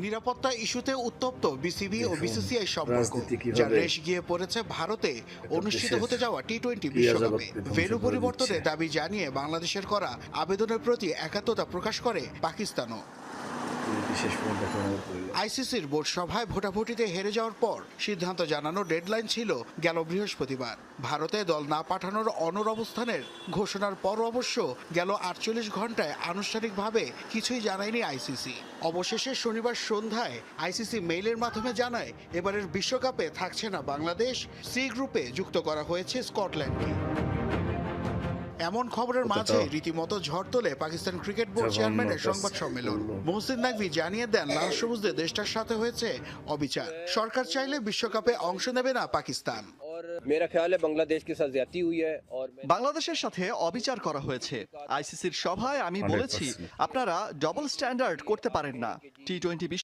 নিরাপত্তা ইস্যুতে উত্তপ্ত বিসিবি ও বিসিসিআই সম্পর্ক, যার রেশ গিয়ে পড়েছে ভারতে অনুষ্ঠিত হতে যাওয়া টি-20 বিশ্বকাপে। ভেন্যু পরিবর্তনের দাবি জানিয়ে বাংলাদেশের করা আবেদনের প্রতি একাত্মতা প্রকাশ করে পাকিস্তানও। আইসিসির বোর্ড সভায় ভোটাভুটিতে হেরে যাওয়ার পর সিদ্ধান্ত জানানোর ডেডলাইন ছিল গেল বৃহস্পতিবার। ভারতে দল না পাঠানোর অনড় অবস্থানের ঘোষণার পর অবশ্য গেল 48 ঘন্টায় আনুষ্ঠানিকভাবে কিছুই জানায়নি আইসিসি। অবশেষে শনিবার সন্ধ্যায় আইসিসি মেইলের মাধ্যমে জানায় এবারের বিশ্বকাপে থাকছে না বাংলাদেশ, সি গ্রুপে যুক্ত করা হয়েছে স্কটল্যান্ডকে। এমন খবরের মাঝে রীতিমতো ঝড় তোলে পাকিস্তান ক্রিকেট বোর্ড চেয়ারম্যানের সংবাদ সম্মেলন। মোহসিন নাকভি জানিয়ে দেন, লাল সবুজদের দেশটার সাথে হয়েছে অবিচার। সরকার চাইলে বিশ্বকাপে অংশ নেবে না পাকিস্তান। বাংলাদেশের সাথে অবিচার করা হয়েছে। আইসিসির সভায় আমি বলেছি, আপনারা ডবল স্ট্যান্ডার্ড করতে পারেন না। টি-20